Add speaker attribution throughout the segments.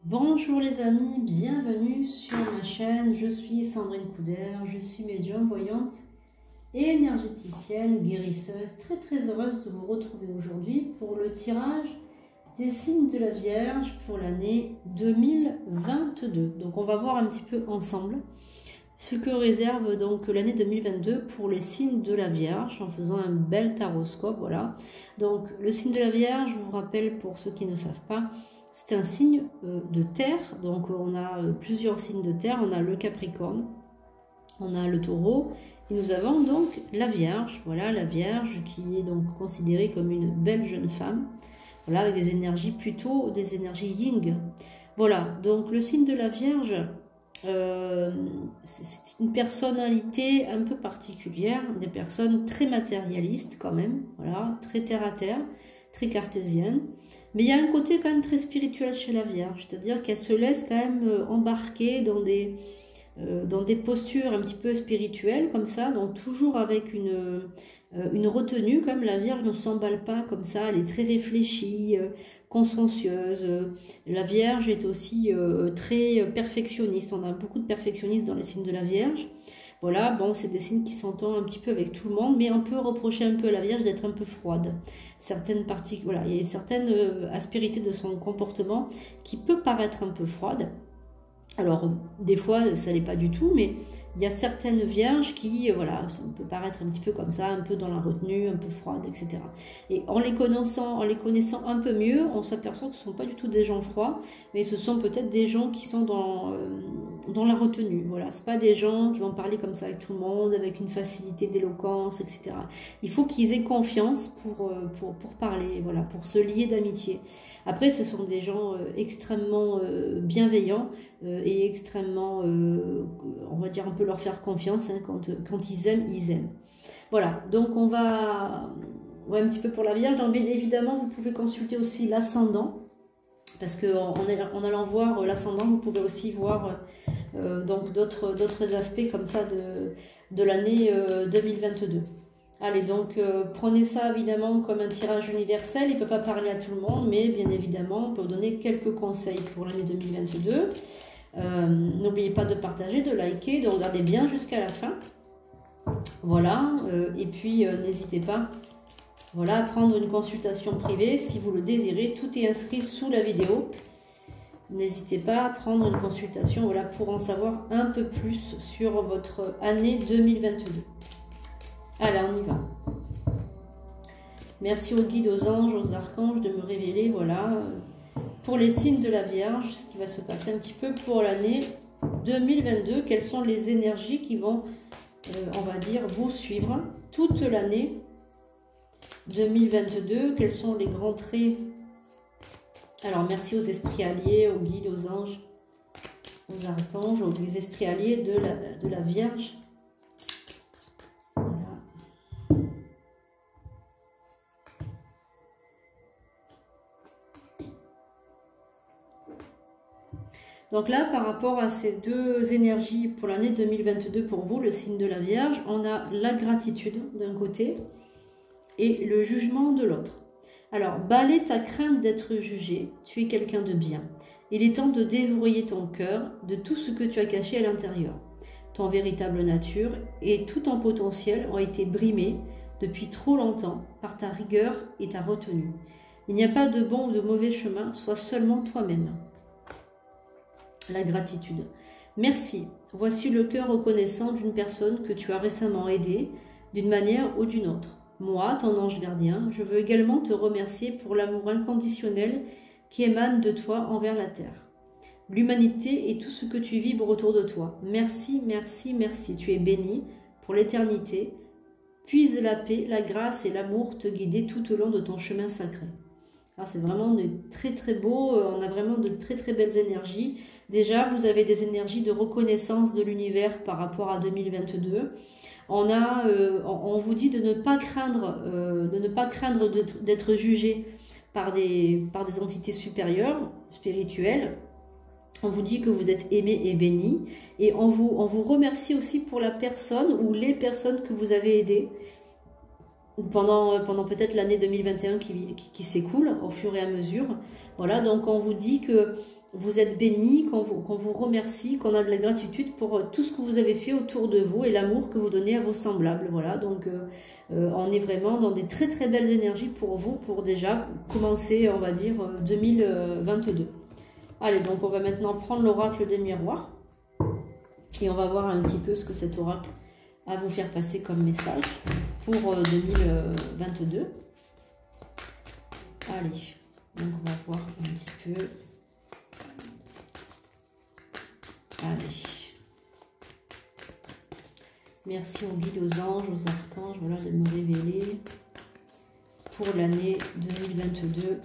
Speaker 1: Bonjour les amis, bienvenue sur ma chaîne. Je suis Sandrine Couder, je suis médium, voyante et énergéticienne, guérisseuse. Très heureuse de vous retrouver aujourd'hui pour le tirage des signes de la Vierge pour l'année 2022. Donc on va voir un petit peu ensemble ce que réserve donc l'année 2022 pour les signes de la Vierge en faisant un bel taroscope. Voilà. Donc le signe de la Vierge, je vous rappelle pour ceux qui ne savent pas, c'est un signe de terre. Donc on a plusieurs signes de terre. On a le Capricorne, on a le Taureau et nous avons donc la Vierge. Voilà, la Vierge qui est donc considérée comme une belle jeune femme. Voilà, avec des énergies plutôt des énergies yin. Voilà, donc le signe de la Vierge, c'est une personnalité un peu particulière, des personnes très matérialistes quand même, voilà, très terre à terre, très cartésienne. Mais il y a un côté quand même très spirituel chez la Vierge, c'est-à-dire qu'elle se laisse quand même embarquer dans des postures un petit peu spirituelles comme ça, donc toujours avec une retenue, comme la Vierge ne s'emballe pas comme ça, elle est très réfléchie, consciencieuse. La Vierge est aussi très perfectionniste, on a beaucoup de perfectionnistes dans les signes de la Vierge. Voilà, bon, c'est des signes qui s'entendent un petit peu avec tout le monde, mais on peut reprocher un peu à la Vierge d'être un peu froide. Certaines parties, voilà, il y a certaines aspérités de son comportement qui peut paraître un peu froide. Alors, des fois, ça l'est pas du tout, mais il y a certaines vierges qui, voilà, ça peut paraître un petit peu comme ça, un peu dans la retenue, un peu froide, etc. Et en les connaissant un peu mieux, on s'aperçoit que ce ne sont pas du tout des gens froids, mais ce sont peut-être des gens qui sont dans la retenue. Voilà, c'est pas des gens qui vont parler comme ça avec tout le monde, avec une facilité d'éloquence, etc. Il faut qu'ils aient confiance pour parler, voilà, pour se lier d'amitié. Après, ce sont des gens extrêmement bienveillants et extrêmement, on va dire, un peu leur faire confiance, hein, quand ils aiment, ils aiment. Voilà, donc on va un petit peu pour la Vierge. Donc bien évidemment, vous pouvez consulter aussi l'ascendant, parce qu'en allant voir l'ascendant, vous pouvez aussi voir donc d'autres aspects comme ça de l'année 2022. Allez, donc prenez ça évidemment comme un tirage universel, il ne peut pas parler à tout le monde, mais bien évidemment, on peut vous donner quelques conseils pour l'année 2022. N'oubliez pas de partager, de liker, de regarder bien jusqu'à la fin. Voilà, et puis n'hésitez pas, voilà, à prendre une consultation privée si vous le désirez, tout est inscrit sous la vidéo. N'hésitez pas à prendre une consultation, voilà, pour en savoir un peu plus sur votre année 2022. Allez, on y va. Merci aux guides, aux anges, aux archanges de me révéler, voilà, pour les signes de la Vierge, ce qui va se passer un petit peu pour l'année 2022. Quelles sont les énergies qui vont, on va dire, vous suivre toute l'année 2022? Quels sont les grands traits? Alors, merci aux esprits alliés, aux guides, aux anges, aux archanges, aux esprits alliés de la Vierge. Donc là, par rapport à ces deux énergies pour l'année 2022 pour vous, le signe de la Vierge, on a la gratitude d'un côté et le jugement de l'autre. Alors, balaie ta crainte d'être jugé, tu es quelqu'un de bien. Il est temps de déverrouiller ton cœur de tout ce que tu as caché à l'intérieur. Ton véritable nature et tout ton potentiel ont été brimés depuis trop longtemps par ta rigueur et ta retenue. Il n'y a pas de bon ou de mauvais chemin, sois seulement toi-même. La gratitude. Merci. Voici le cœur reconnaissant d'une personne que tu as récemment aidée d'une manière ou d'une autre. Moi, ton ange gardien, je veux également te remercier pour l'amour inconditionnel qui émane de toi envers la terre, l'humanité et tout ce que tu vibres autour de toi. Merci, merci, merci. Tu es béni pour l'éternité. Puise la paix, la grâce et l'amour te guider tout au long de ton chemin sacré. Alors c'est vraiment très beau, on a vraiment de très belles énergies. Déjà, vous avez des énergies de reconnaissance de l'univers par rapport à 2022. On vous dit de ne pas craindre d'être jugé par des entités supérieures, spirituelles. On vous dit que vous êtes aimé et béni. Et on vous remercie aussi pour la personne ou les personnes que vous avez aidées pendant peut-être l'année 2021 qui s'écoule au fur et à mesure. Voilà, donc on vous dit que vous êtes béni, qu'on vous remercie, qu'on a de la gratitude pour tout ce que vous avez fait autour de vous et l'amour que vous donnez à vos semblables. Voilà, donc on est vraiment dans des très très belles énergies pour vous, pour déjà commencer, on va dire, 2022. Allez, donc on va maintenant prendre l'oracle des miroirs et on va voir un petit peu ce que cet oracle a à vous faire passer comme message pour 2022. Allez, donc on va voir un petit peu. Allez. Merci aux guides, aux anges, aux archanges, voilà, de me révéler pour l'année 2022.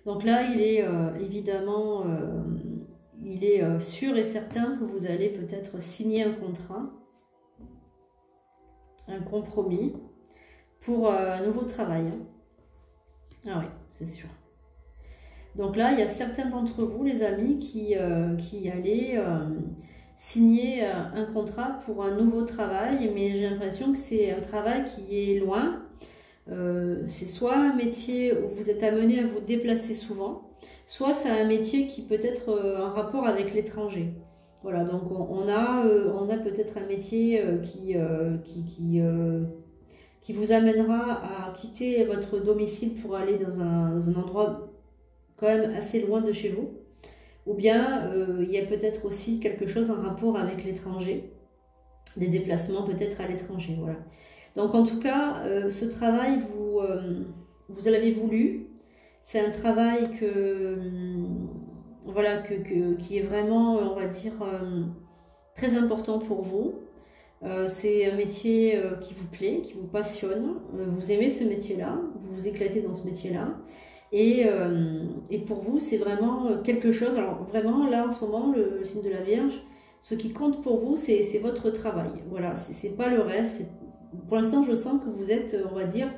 Speaker 1: Donc là, il est évidemment, il est sûr et certain que vous allez peut-être signer un contrat, un compromis pour un nouveau travail. Ah oui, c'est sûr. Donc là, il y a certains d'entre vous, les amis, qui allaient signer un contrat pour un nouveau travail, mais j'ai l'impression que c'est un travail qui est loin. C'est soit un métier où vous êtes amené à vous déplacer souvent, soit c'est un métier qui peut être en rapport avec l'étranger. Voilà, donc on a peut-être un métier qui vous amènera à quitter votre domicile pour aller dans un endroit quand même assez loin de chez vous. Ou bien il y a peut-être aussi quelque chose en rapport avec l'étranger, des déplacements peut-être à l'étranger, voilà. Donc en tout cas, ce travail, vous l'avez voulu. C'est un travail voilà, qui est vraiment, on va dire, très important pour vous. C'est un métier qui vous plaît, qui vous passionne. Vous aimez ce métier-là, vous vous éclatez dans ce métier-là. Et pour vous, c'est vraiment quelque chose. Alors vraiment, là en ce moment, le signe de la Vierge, ce qui compte pour vous, c'est votre travail. Voilà, c'est pas le reste. Pour l'instant, je sens que vous êtes, on va dire,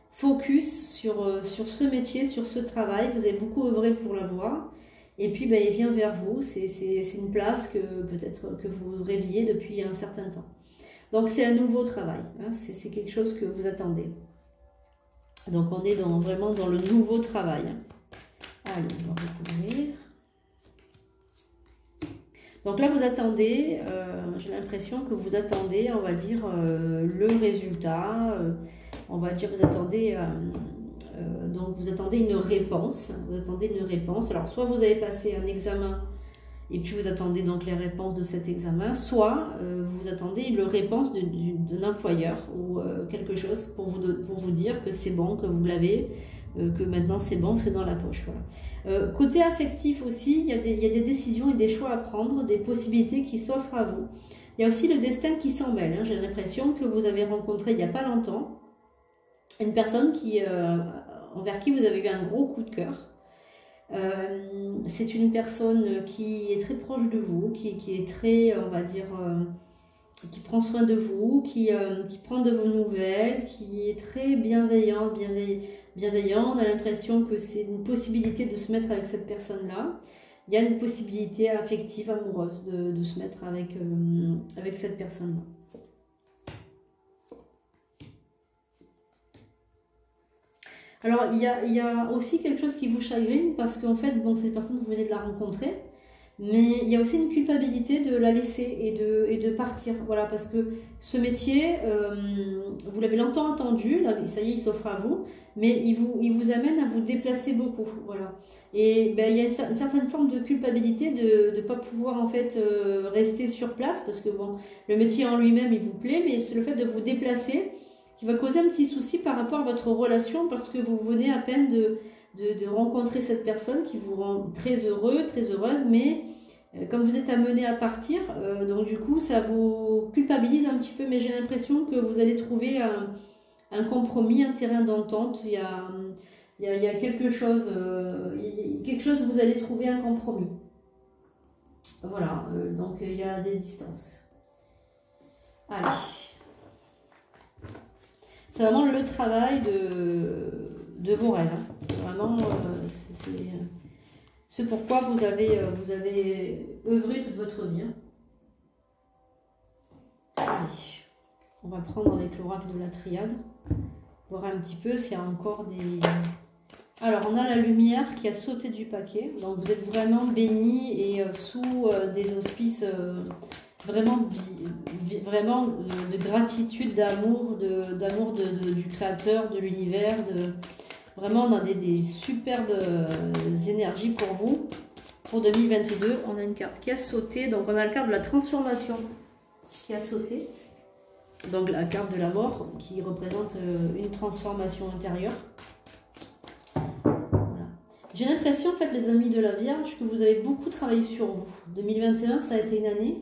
Speaker 1: focus sur ce métier, sur ce travail. Vous avez beaucoup œuvré pour l'avoir. Et puis, ben, il vient vers vous. C'est une place que peut-être que vous rêviez depuis un certain temps. Donc, c'est un nouveau travail. Hein, c'est quelque chose que vous attendez. Donc, on est vraiment dans le nouveau travail. Allez, on va recouvrir. Donc là, vous attendez, j'ai l'impression que vous attendez, on va dire, le résultat. On va dire, vous attendez, donc vous attendez une réponse. Vous attendez une réponse. Alors, soit vous avez passé un examen et puis vous attendez donc les réponses de cet examen, soit vous attendez la réponse d'un employeur ou quelque chose pour vous dire que c'est bon, que vous l'avez, que maintenant c'est bon, c'est dans la poche. Voilà. Côté affectif aussi, il y a des décisions et des choix à prendre, des possibilités qui s'offrent à vous. Il y a aussi le destin qui s'en mêle. Hein. J'ai l'impression que vous avez rencontré il n'y a pas longtemps une personne envers qui vous avez eu un gros coup de cœur. C'est une personne qui est très proche de vous, qui est très, on va dire, qui prend soin de vous, qui prend de vos nouvelles, qui est très bienveillante. On a l'impression que c'est une possibilité de se mettre avec cette personne-là. Il y a une possibilité affective, amoureuse de se mettre avec cette personne-là. Alors, il y a aussi quelque chose qui vous chagrine parce qu'en fait, bon, cette personne, vous venez de la rencontrer, mais il y a aussi une culpabilité de la laisser et de partir. Voilà, parce que ce métier, vous l'avez longtemps attendu, là, ça y est, il s'offre à vous, mais il vous amène à vous déplacer beaucoup. Voilà. Et ben, il y a une certaine forme de culpabilité de ne pas pouvoir en fait rester sur place parce que bon, le métier en lui-même, il vous plaît, mais c'est le fait de vous déplacer qui va causer un petit souci par rapport à votre relation parce que vous venez à peine de rencontrer cette personne qui vous rend très heureux, très heureuse, mais comme vous êtes amené à partir, donc du coup ça vous culpabilise un petit peu, mais j'ai l'impression que vous allez trouver un compromis, un terrain d'entente, il y a quelque chose, vous allez trouver un compromis. Voilà, donc il y a des distances. Allez. C'est vraiment le travail de vos rêves. Hein. C'est vraiment c'est pourquoi vous avez œuvré toute votre vie. Hein. On va prendre avec l'oracle de la triade, voir un petit peu s'il y a encore des... Alors, on a la lumière qui a sauté du paquet. Donc, vous êtes vraiment bénis et sous des auspices vraiment de gratitude, d'amour du Créateur, de l'univers. Vraiment, on a des superbes énergies pour vous. Pour 2022, on a une carte qui a sauté. Donc, on a la carte de la transformation qui a sauté. Donc, la carte de la mort qui représente une transformation intérieure. J'ai l'impression, en fait, les amis de la Vierge, que vous avez beaucoup travaillé sur vous. 2021, ça a été une année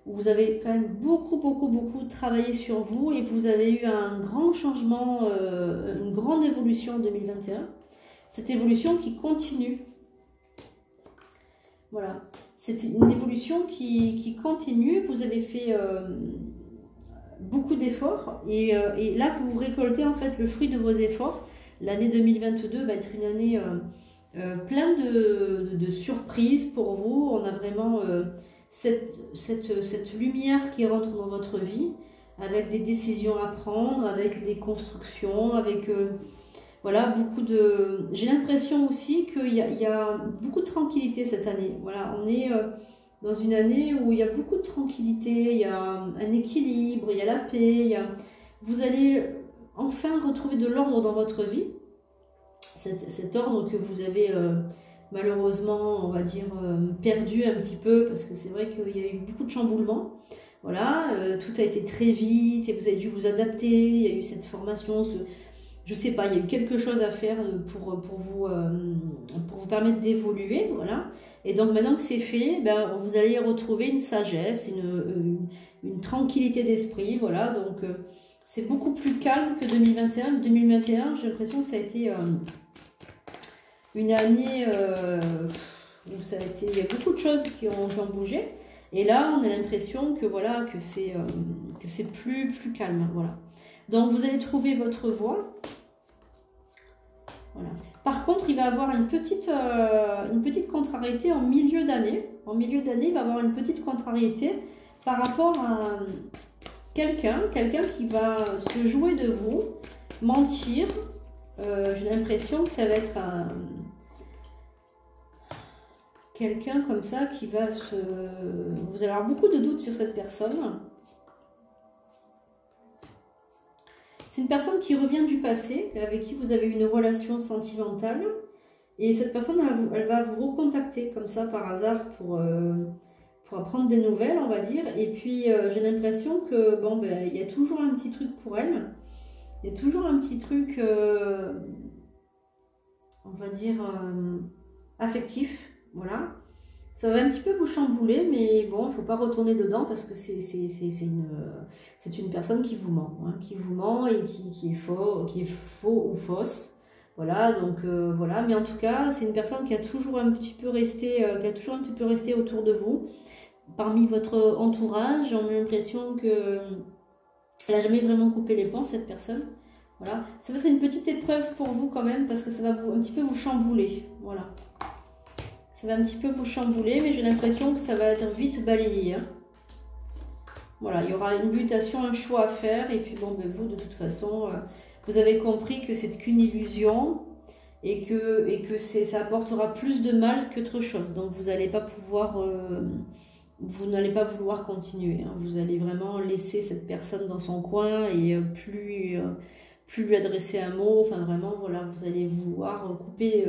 Speaker 1: où vous avez quand même beaucoup travaillé sur vous et vous avez eu un grand changement, une grande évolution en 2021. Cette évolution qui continue. Voilà. C'est une évolution qui continue. Vous avez fait beaucoup d'efforts et là, vous récoltez en fait le fruit de vos efforts. L'année 2022 va être une année... plein de surprises pour vous. On a vraiment cette lumière qui rentre dans votre vie avec des décisions à prendre, avec des constructions, avec voilà, beaucoup de... J'ai l'impression aussi qu'il y a beaucoup de tranquillité cette année. Voilà, on est dans une année où il y a beaucoup de tranquillité, il y a un équilibre, il y a la paix, vous allez enfin retrouver de l'ordre dans votre vie. Cet ordre que vous avez malheureusement, on va dire, perdu un petit peu, parce que c'est vrai qu'il y a eu beaucoup de chamboulements. Voilà, tout a été très vite et vous avez dû vous adapter, il y a eu cette formation, je sais pas, il y a eu quelque chose à faire pour vous permettre d'évoluer, voilà. Et donc maintenant que c'est fait, ben, vous allez retrouver une sagesse, une tranquillité d'esprit, voilà. Donc c'est beaucoup plus calme que 2021. 2021, j'ai l'impression que ça a été... une année où ça a été, il y a beaucoup de choses qui ont bougé. Et là, on a l'impression que voilà, que c'est plus calme. Voilà. Donc, vous allez trouver votre voie. Voilà. Par contre, il va avoir une petite contrariété en milieu d'année. En milieu d'année, il va avoir une petite contrariété par rapport à quelqu'un qui va se jouer de vous, mentir. J'ai l'impression que ça va être quelqu'un comme ça qui va se... Vous allez avoir beaucoup de doutes sur cette personne. C'est une personne qui revient du passé, avec qui vous avez eu une relation sentimentale. Et cette personne, elle va vous recontacter comme ça par hasard pour apprendre des nouvelles, on va dire. Et puis, j'ai l'impression que, bon, ben, il y a toujours un petit truc pour elle. Il y a toujours un petit truc, on va dire, affectif. Voilà. Ça va un petit peu vous chambouler, mais bon, il ne faut pas retourner dedans parce que c'est une personne qui vous ment. Hein, qui vous ment et qui est faux ou fausse. Voilà, donc voilà. Mais en tout cas, c'est une personne qui a toujours un petit peu resté, autour de vous. Parmi votre entourage, on a l'impression que elle n'a jamais vraiment coupé les ponts, cette personne. Voilà. Ça va être une petite épreuve pour vous quand même, parce que ça va un petit peu vous chambouler. Voilà. Ça va un petit peu vous chambouler, mais j'ai l'impression que ça va être vite balayé. Hein. Voilà, il y aura une mutation, un choix à faire. Et puis bon, ben vous, de toute façon, vous avez compris que c'est qu'une illusion et que ça apportera plus de mal qu'autre chose. Donc vous n'allez pas pouvoir... vous n'allez pas vouloir continuer. Hein. Vous allez vraiment laisser cette personne dans son coin et plus lui adresser un mot. Enfin, vraiment, voilà, vous allez vouloir couper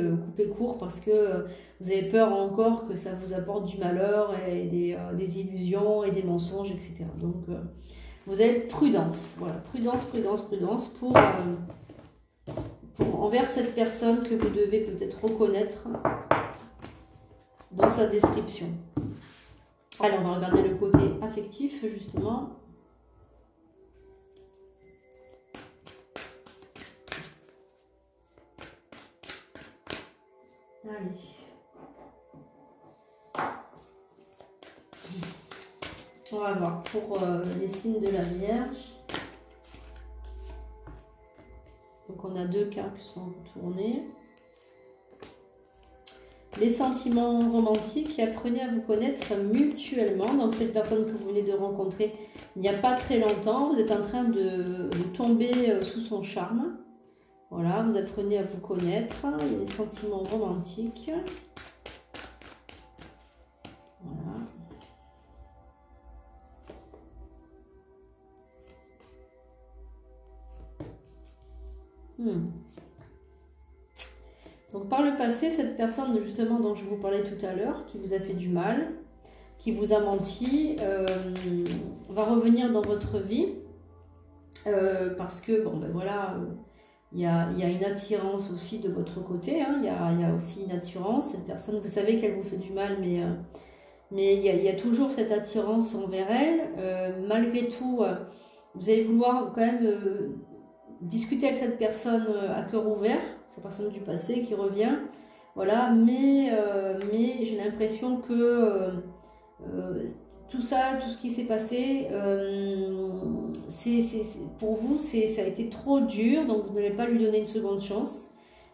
Speaker 1: court parce que vous avez peur encore que ça vous apporte du malheur et des illusions et des mensonges, etc. Donc, vous avez prudence. Voilà, prudence pour envers cette personne que vous devez peut-être reconnaître dans sa description. Alors, on va regarder le côté affectif, justement. Allez. On va voir pour les signes de la Vierge. Donc, on a deux cartes qui sont tournées. les sentiments romantiques et apprenez à vous connaître mutuellement. Donc cette personne que vous venez de rencontrer il n'y a pas très longtemps, vous êtes en train de tomber sous son charme. Voilà, vous apprenez à vous connaître, les sentiments romantiques. Voilà. Donc par le passé, cette personne justement dont je vous parlais tout à l'heure, qui vous a fait du mal, qui vous a menti, va revenir dans votre vie parce que bon ben voilà, il y a une attirance aussi de votre côté, hein, il y a aussi une attirance. Cette personne, vous savez qu'elle vous fait du mal, mais il y a toujours cette attirance envers elle. Malgré tout, vous allez vouloir quand même discuter avec cette personne à cœur ouvert, cette personne du passé qui revient, voilà, mais j'ai l'impression que tout ça, tout ce qui s'est passé, pour vous, ça a été trop dur, donc vous n'allez pas lui donner une seconde chance,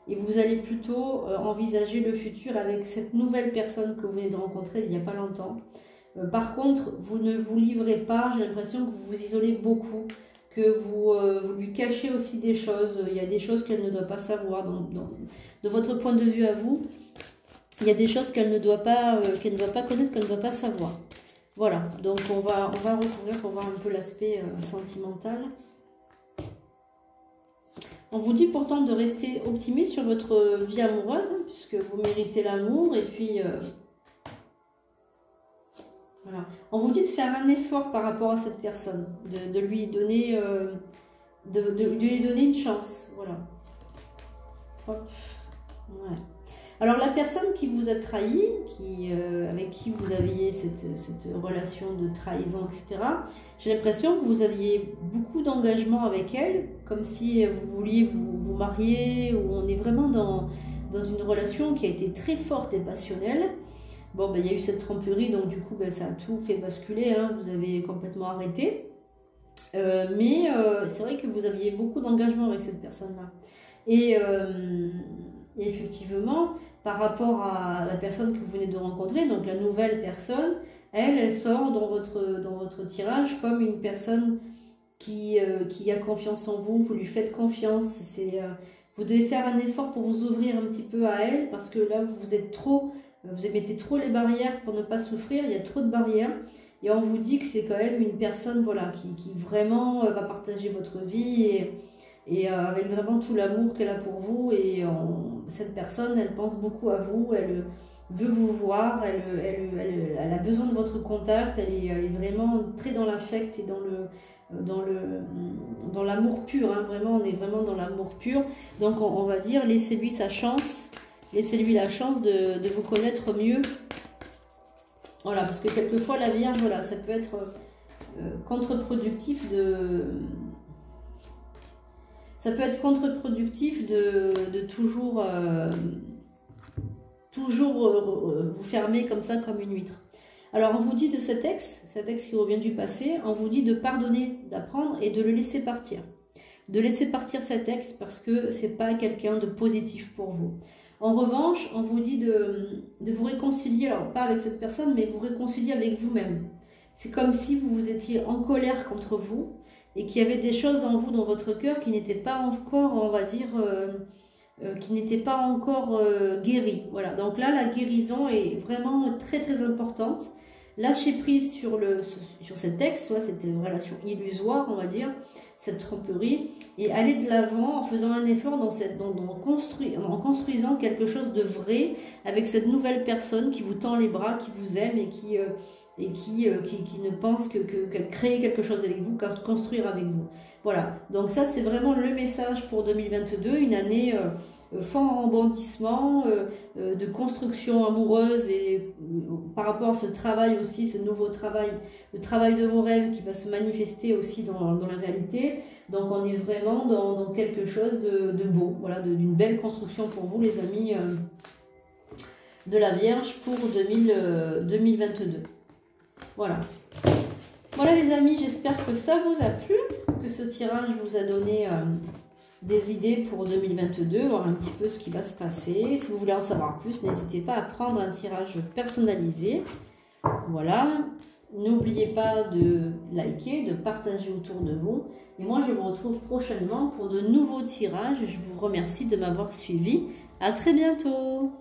Speaker 1: et vous allez plutôt envisager le futur avec cette nouvelle personne que vous venez de rencontrer il n'y a pas longtemps. Par contre, vous ne vous livrez pas, j'ai l'impression que vous vous isolez beaucoup, que vous lui cachez aussi des choses. Il y a des choses qu'elle ne doit pas savoir. De votre point de vue à vous, il y a des choses qu'elle ne doit pas connaître, qu'elle ne doit pas savoir. Voilà, donc on va recouvrir pour voir un peu l'aspect sentimental. On vous dit pourtant de rester optimiste sur votre vie amoureuse, puisque vous méritez l'amour, et puis... voilà. On vous dit de faire un effort par rapport à cette personne, de lui donner, de lui donner une chance. Voilà. Hop. Ouais. Alors la personne qui vous a trahi, avec qui vous aviez cette relation de trahison, etc., j'ai l'impression que vous aviez beaucoup d'engagement avec elle, comme si vous vouliez vous marier, ou on est vraiment dans une relation qui a été très forte et passionnelle. Bon, ben, il y a eu cette tromperie, donc du coup, ben, ça a tout fait basculer, hein, vous avez complètement arrêté. Mais c'est vrai que vous aviez beaucoup d'engagement avec cette personne-là. Et effectivement, par rapport à la personne que vous venez de rencontrer, donc la nouvelle personne, elle sort dans votre tirage comme une personne qui a confiance en vous, vous lui faites confiance. Vous devez faire un effort pour vous ouvrir un petit peu à elle, parce que là, vous émettez trop les barrières pour ne pas souffrir, il y a trop de barrières. Et on vous dit que c'est quand même une personne voilà, qui vraiment va partager votre vie et avec vraiment tout l'amour qu'elle a pour vous. Et cette personne, elle pense beaucoup à vous, elle veut vous voir, elle a besoin de votre contact, elle est vraiment très dans l'affect et dans l'amour pur. Hein, vraiment, on est vraiment dans l'amour pur. Donc on va dire, laissez-lui sa chance. Laissez-lui la chance de vous connaître mieux. Voilà, parce que quelquefois, la Vierge, voilà, ça peut être contre-productif ça peut être contre-productif de toujours vous fermer comme ça, comme une huître. Alors, on vous dit de cet ex qui revient du passé, on vous dit de pardonner, d'apprendre et de le laisser partir. De laisser partir cet ex parce que c'est pas quelqu'un de positif pour vous. En revanche, on vous dit de vous réconcilier, alors pas avec cette personne, mais vous réconcilier avec vous-même. C'est comme si vous étiez en colère contre vous et qu'il y avait des choses en vous, dans votre cœur, qui n'étaient pas encore, on va dire, qui n'étaient pas encore guéries. Voilà, donc là, la guérison est vraiment très très importante. Lâchez prise sur cet ex, soit c'était une relation illusoire, on va dire, cette tromperie, et aller de l'avant en faisant un effort en construisant quelque chose de vrai avec cette nouvelle personne qui vous tend les bras, qui vous aime et qui ne pense que créer quelque chose avec vous, qu'à construire avec vous. Voilà, donc ça c'est vraiment le message pour 2022, une année fort en rebondissement, de construction amoureuse et par rapport à ce travail aussi, ce nouveau travail, le travail de vos rêves qui va se manifester aussi dans la réalité. Donc on est vraiment dans quelque chose de beau, voilà, d'une belle construction pour vous les amis de la Vierge pour 2022. Voilà. Voilà les amis, j'espère que ça vous a plu, que ce tirage vous a donné des idées pour 2022, voir un petit peu ce qui va se passer. Si vous voulez en savoir plus, n'hésitez pas à prendre un tirage personnalisé. Voilà. N'oubliez pas de liker, de partager autour de vous. Et moi, je vous retrouve prochainement pour de nouveaux tirages. Je vous remercie de m'avoir suivi. À très bientôt.